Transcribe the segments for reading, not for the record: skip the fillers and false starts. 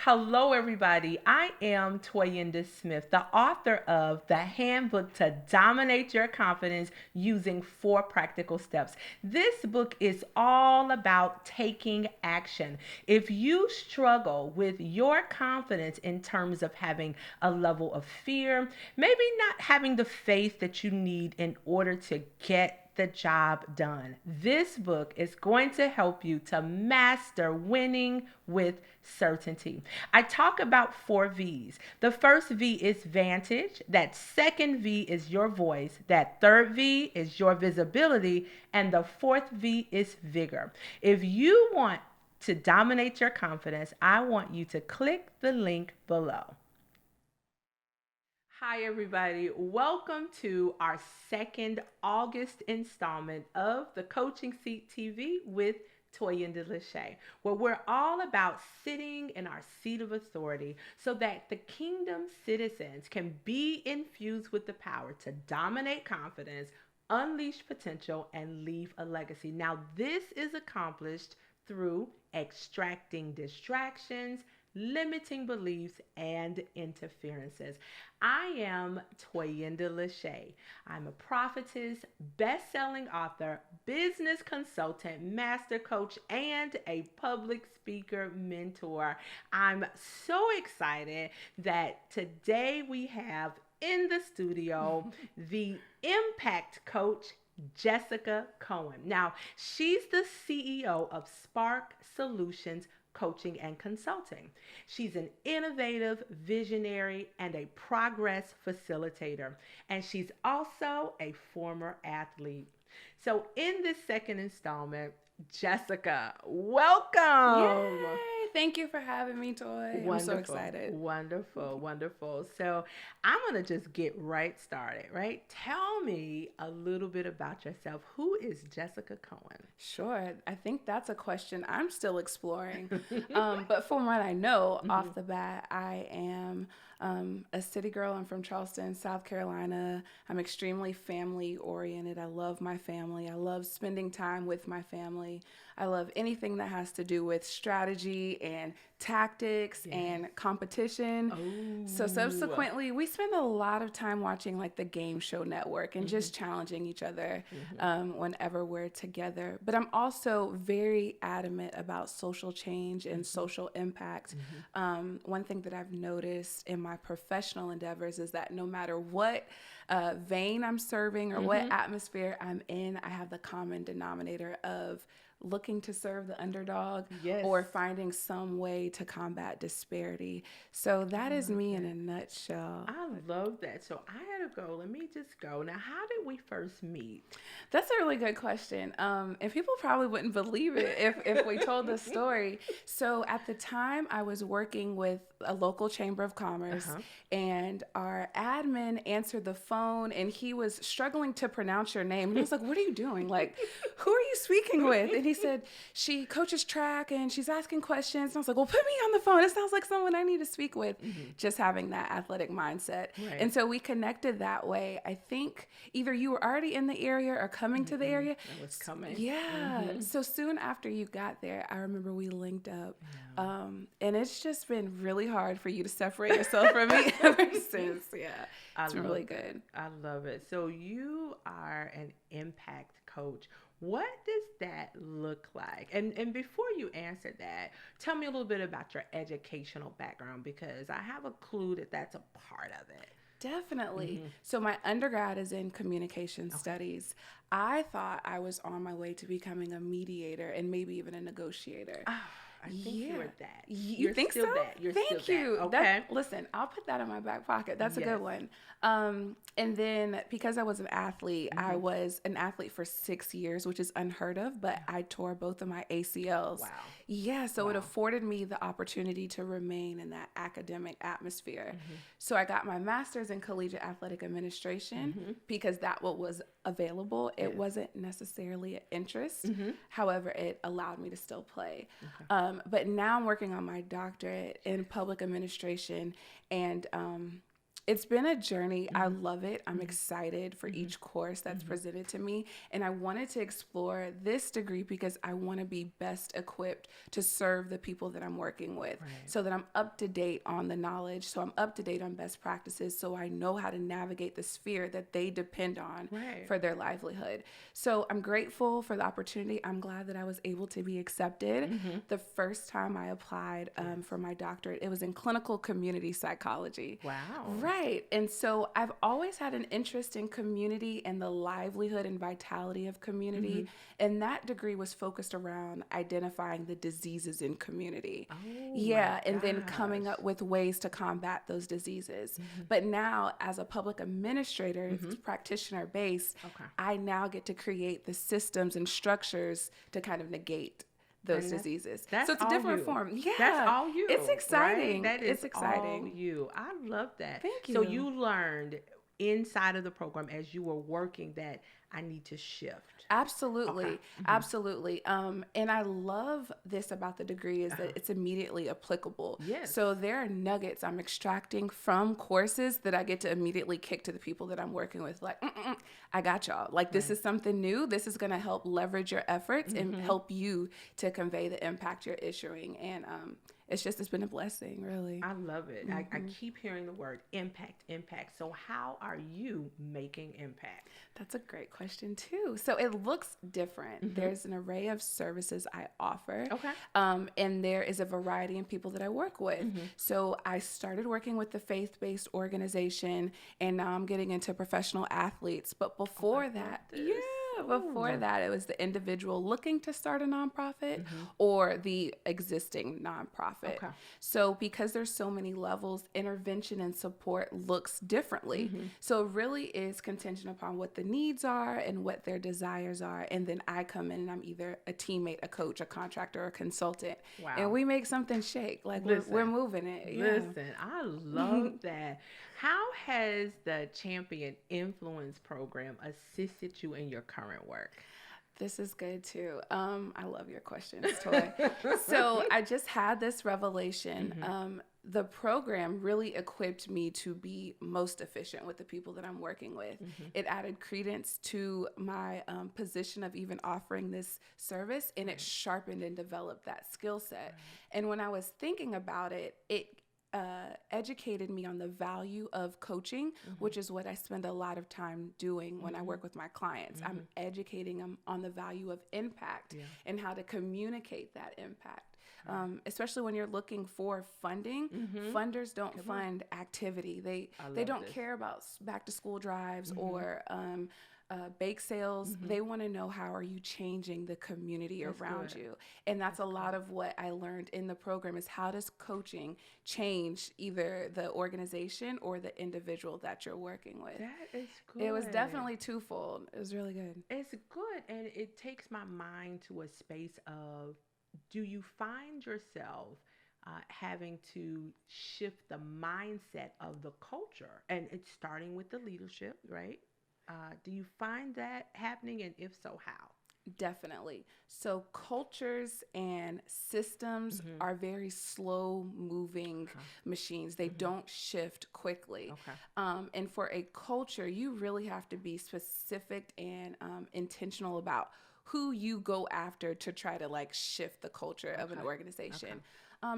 Hello, everybody. I am Toyinda Smith, the author of The Handbook to Dominate Your Confidence Using Four Practical Steps. This book is all about taking action. If you struggle with your confidence in terms of having a level of fear, maybe not having the faith that you need in order to get the job done. This book is going to help you to master winning with certainty. I talk about four V's. The first V is vantage, that second V is your voice, that third V is your visibility, and the fourth V is vigor. If you want to dominate your confidence, I want you to click the link below. Hi, everybody. Welcome to our second August installment of the Coaching Seat TV with Toyinda LaShea, where we're all about sitting in our seat of authority so that the kingdom citizens can be infused with the power to dominate confidence, unleash potential, and leave a legacy. Now, this is accomplished through extracting distractions, limiting beliefs, and interferences. I am Toyinda LaShea. I'm a prophetess, best-selling author, business consultant, master coach, and a public speaker mentor. I'm so excited that today we have in the studio the impact coach Jessica Cohen. Now, she's the CEO of Spark Solutions Coaching and Consulting. She's an innovative visionary and a progress facilitator, and she's also a former athlete. So, in this second installment, Jessica, welcome. Yay! Thank you for having me, Toy. I'm so excited. Wonderful, wonderful. So I'm going to just get right started, right? Tell me a little bit about yourself. Who is Jessica Cohen? Sure. I think that's a question I'm still exploring. But from what I know off the bat, I am a city girl. I'm from Charleston, South Carolina. I'm extremely family oriented. I love my family. I love spending time with my family. I love anything that has to do with strategy and tactics and competition. Oh. So subsequently, we spend a lot of time watching like the Game Show Network and just challenging each other whenever we're together. But I'm also very adamant about social change and social impact. One thing that I've noticed in my professional endeavors is that no matter what vein I'm serving or what atmosphere I'm in, I have the common denominator of looking to serve the underdog or finding some way to combat disparity. So that is me in a nutshell. I love that. So I had to go. Let me just go. Now, how did we first meet? That's a really good question. And people probably wouldn't believe it if we told the story. So at the time, I was working with a local chamber of commerce, and our admin answered the phone, and he was struggling to pronounce your name. And I was like, "What are you doing? Like, who are you speaking with?" And he said, "She coaches track, and she's asking questions." And I was like, "Well, put me on the phone. It sounds like someone I need to speak with." Just having that athletic mindset. Right. And so we connected that way. I think either you were already in the area or coming to the area. I was coming. Yeah. So soon after you got there, I remember we linked up. And it's just been really hard for you to separate yourself from me ever since. Yeah. It's been really good. I love it. So you are an impact coach. What does that look like? And before you answer that, tell me a little bit about your educational background, because I have a clue that that's a part of it. Definitely. So my undergrad is in communication studies. I thought I was on my way to becoming a mediator and maybe even a negotiator. I think you were that. You think still so? That. You're Thank still you. That. Okay. Listen, I'll put that in my back pocket. That's a good one. And then because I was an athlete, I was an athlete for 6 years, which is unheard of, but I tore both of my ACLs. Wow. Yeah, so it afforded me the opportunity to remain in that academic atmosphere. So I got my master's in collegiate athletic administration because that what was available. It wasn't necessarily an interest. However, it allowed me to still play. But now I'm working on my doctorate in public administration, and It's been a journey. I love it. I'm excited for each course that's presented to me. And I wanted to explore this degree because I want to be best equipped to serve the people that I'm working with, so that I'm up to date on the knowledge. So I'm up to date on best practices. So I know how to navigate the sphere that they depend on for their livelihood. So I'm grateful for the opportunity. I'm glad that I was able to be accepted. The first time I applied for my doctorate, it was in clinical community psychology. Wow. Right. And so I've always had an interest in community and the livelihood and vitality of community. And that degree was focused around identifying the diseases in community. And then coming up with ways to combat those diseases. But now, as a public administrator, it's practitioner based, I now get to create the systems and structures to kind of negate those diseases. So it's a different form. Yeah. That's all you. It's exciting. Right? That is it's exciting. all you. I love that. Thank you. So you learned inside of the program as you were working that I need to shift. Absolutely. Absolutely. And I love this about the degree is that it's immediately applicable. Yes. So there are nuggets I'm extracting from courses that I get to immediately kick to the people that I'm working with. Like, I got y'all. Like, this is something new. This is going to help leverage your efforts and help you to convey the impact you're issuing. And it's been a blessing, really. I love it. I keep hearing the word impact. So how are you making impact? That's a great question too. So it looks different. There's an array of services I offer. And there is a variety of people that I work with. So I started working with the faith-based organization, and now I'm getting into professional athletes. But before that, before that, it was the individual looking to start a nonprofit or the existing nonprofit. So because there's so many levels, intervention and support looks differently. So it really is contingent upon what the needs are and what their desires are. And then I come in and I'm either a teammate, a coach, a contractor, or a consultant. And we make something shake. Like we're moving it. Listen, I love that. How has the Champion Influence Program assisted you in your current work? This is good too. I love your questions, Toy. So I just had this revelation. The program really equipped me to be most efficient with the people that I'm working with. It added credence to my position of even offering this service, and it sharpened and developed that skill set. And when I was thinking about it, it educated me on the value of coaching, which is what I spend a lot of time doing when I work with my clients. I'm educating them on the value of impact and how to communicate that impact. Especially when you're looking for funding, funders don't fund activity. They don't care about back to school drives or bake sales. They want to know, how are you changing the community around you? And that's a lot of what I learned in the program is how does coaching change either the organization or the individual that you're working with. That is good. It was definitely twofold. It was really good. It's good. And it takes my mind to a space of, do you find yourself having to shift the mindset of the culture? And it's starting with the leadership, right? Do you find that happening? And if so, how? Definitely. So cultures and systems are very slow moving machines. They don't shift quickly. And for a culture, you really have to be specific and intentional about who you go after to try to like shift the culture of an organization.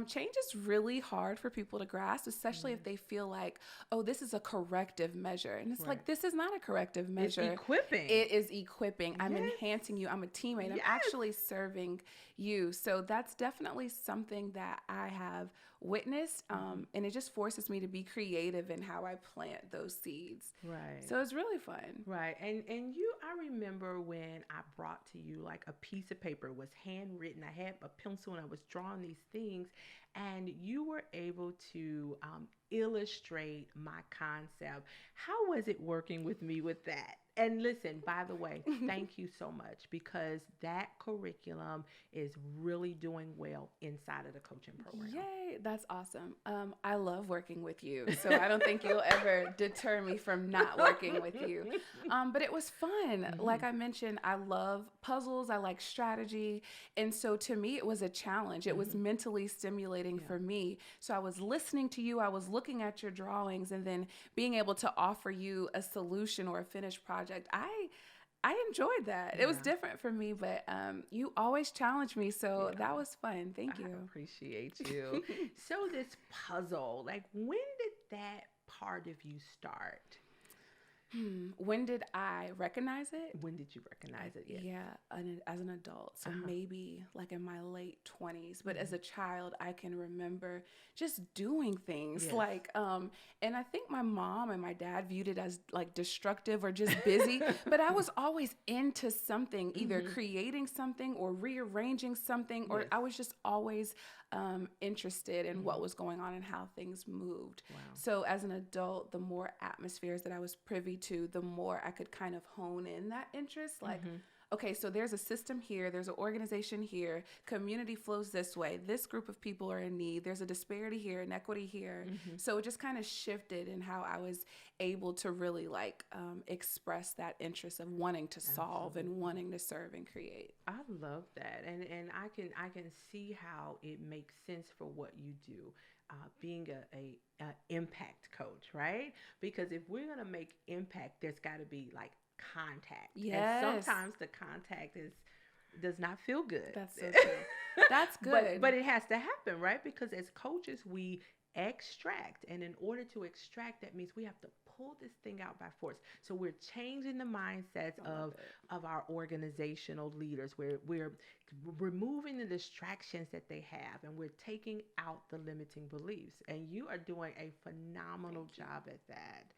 Change is really hard for people to grasp, especially if they feel like, oh, this is a corrective measure. And it's like, this is not a corrective measure. It's equipping. It is equipping. I'm enhancing you. I'm a teammate. I'm actually serving you. So that's definitely something that I have witnessed. And it just forces me to be creative in how I plant those seeds. Right. So it's really fun. Right. And I remember when I brought to you like a piece of paper, it was handwritten. I had a pencil and I was drawing these things, and you were able to illustrate my concept. How was it working with me with that? And listen, by the way, thank you so much, because that curriculum is really doing well inside of the coaching program. Yay, that's awesome. I love working with you, so I don't think you'll ever deter me from not working with you. But it was fun. Like I mentioned, I love puzzles. I like strategy. And so to me, it was a challenge. It was mentally stimulating stimulating for me. So I was listening to you, I was looking at your drawings, and then being able to offer you a solution or a finished project. I enjoyed that. It was different for me, but you always challenge me, so that was fun. Thank you. I appreciate you. So this puzzle, like when did that part of you start? When did I recognize it? When did you recognize it? Yes. Yeah, as an adult. So maybe like in my late 20s. But as a child, I can remember just doing things like, and I think my mom and my dad viewed it as like destructive or just busy. But I was always into something, either creating something or rearranging something, or I was just always interested in what was going on and how things moved. Wow. So as an adult, the more atmospheres that I was privy to, the more I could kind of hone in that interest. Like, okay, so there's a system here, there's an organization here, community flows this way, this group of people are in need, there's a disparity here, inequity here. So it just kind of shifted in how I was able to really like express that interest of wanting to solve and wanting to serve and create. I love that, and I can see how it makes sense for what you do, being a impact coach, right? Because if we're gonna make impact, there's got to be like contact. Yes. And sometimes the contact does not feel good. That's so true. That's good. But it has to happen, right? Because as coaches, we extract, and in order to extract, that means we have to pull this thing out by force. So we're changing the mindsets of our organizational leaders. We're removing the distractions that they have, and we're taking out the limiting beliefs. And you are doing a phenomenal job at that.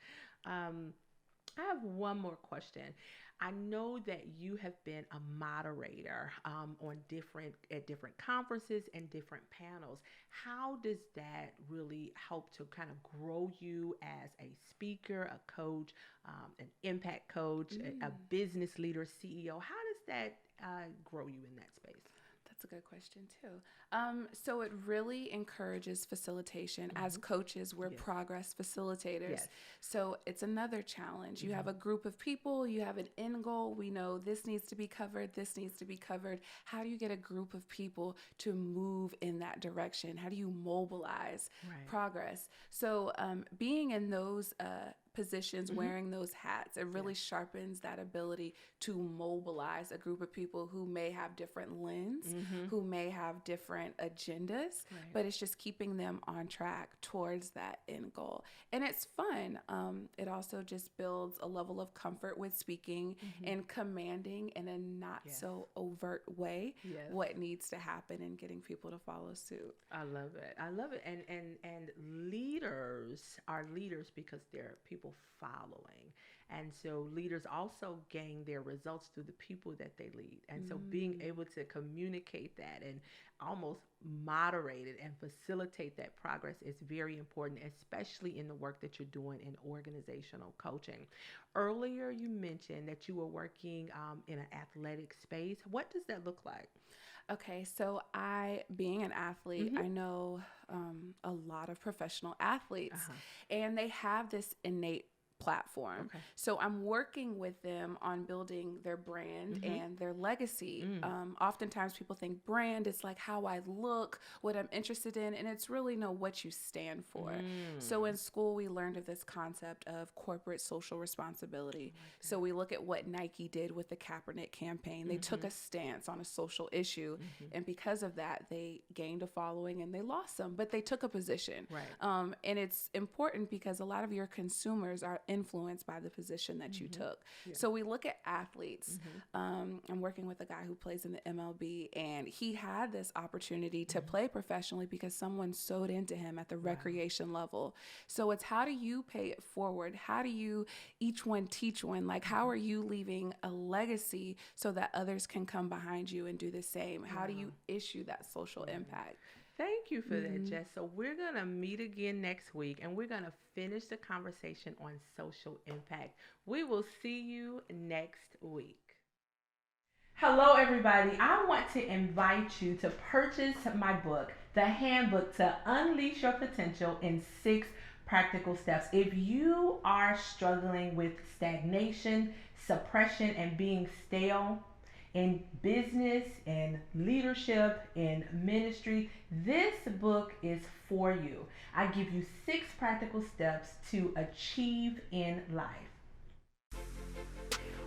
I have one more question. I know that you have been a moderator at different conferences and different panels. How does that really help to kind of grow you as a speaker, a coach, an impact coach, a business leader, CEO? How does that grow you in that space? That's a good question too. So it really encourages facilitation. As coaches, we're progress facilitators. So it's another challenge. You have a group of people, you have an end goal. We know this needs to be covered, this needs to be covered. How do you get a group of people to move in that direction? How do you mobilize progress? So being in those positions, wearing those hats, it really sharpens that ability to mobilize a group of people who may have different lens, who may have different agendas, but it's just keeping them on track towards that end goal. And it's fun. It also just builds a level of comfort with speaking and commanding in a not so overt way what needs to happen and getting people to follow suit. I love it. I love it. And leaders are leaders because they're people following. And so leaders also gain their results through the people that they lead. And so being able to communicate that and almost moderate it and facilitate that progress is very important, especially in the work that you're doing in organizational coaching. Earlier, you mentioned that you were working in an athletic space. What does that look like? Okay, so being an athlete, I know a lot of professional athletes, and they have this innate platform. So I'm working with them on building their brand and their legacy. Oftentimes people think brand is like how I look, what I'm interested in, and it's really what you stand for. So in school, we learned of this concept of corporate social responsibility. So we look at what Nike did with the Kaepernick campaign. They took a stance on a social issue, and because of that, they gained a following and they lost some, but they took a position. And it's important because a lot of your consumers are influenced by the position that you took. So we look at athletes. I'm working with a guy who plays in the MLB, and he had this opportunity to play professionally because someone sewed into him at the recreation level. So it's how do you pay it forward? How do you each one teach one? Like how are you leaving a legacy so that others can come behind you and do the same? How do you issue that social impact? Thank you for that, Jess. So we're going to meet again next week, and we're going to finish the conversation on social impact. We will see you next week. Hello, everybody. I want to invite you to purchase my book, The Handbook to Unleash Your Potential in 6 Practical Steps. If you are struggling with stagnation, suppression, and being stale, in business, in leadership, in ministry, this book is for you. I give you 6 practical steps to achieve in life.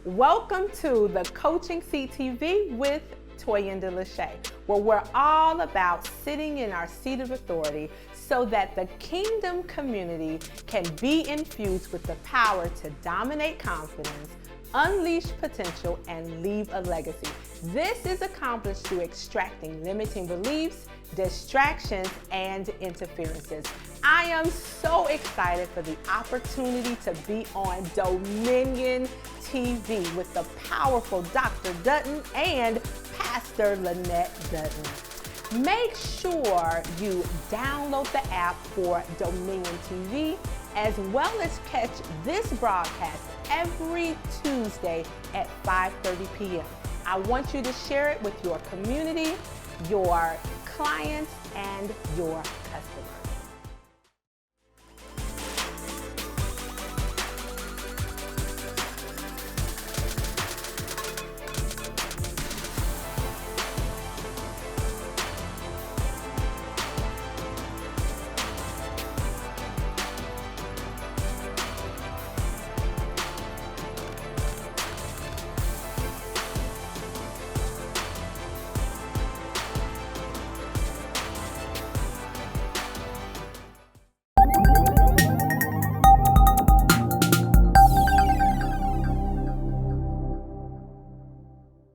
Welcome to the Coaching Seat TV with Toyinda LaShea, where we're all about sitting in our seat of authority so that the kingdom community can be infused with the power to dominate confidence, unleash potential, and leave a legacy. This is accomplished through extracting limiting beliefs, distractions, and interferences. I am so excited for the opportunity to be on Dominion TV with the powerful Dr. Dutton and Pastor Lynette Dutton. Make sure you download the app for Dominion TV, as well as catch this broadcast every Tuesday at 5:30 p.m. I want you to share it with your community, your clients, and your customers.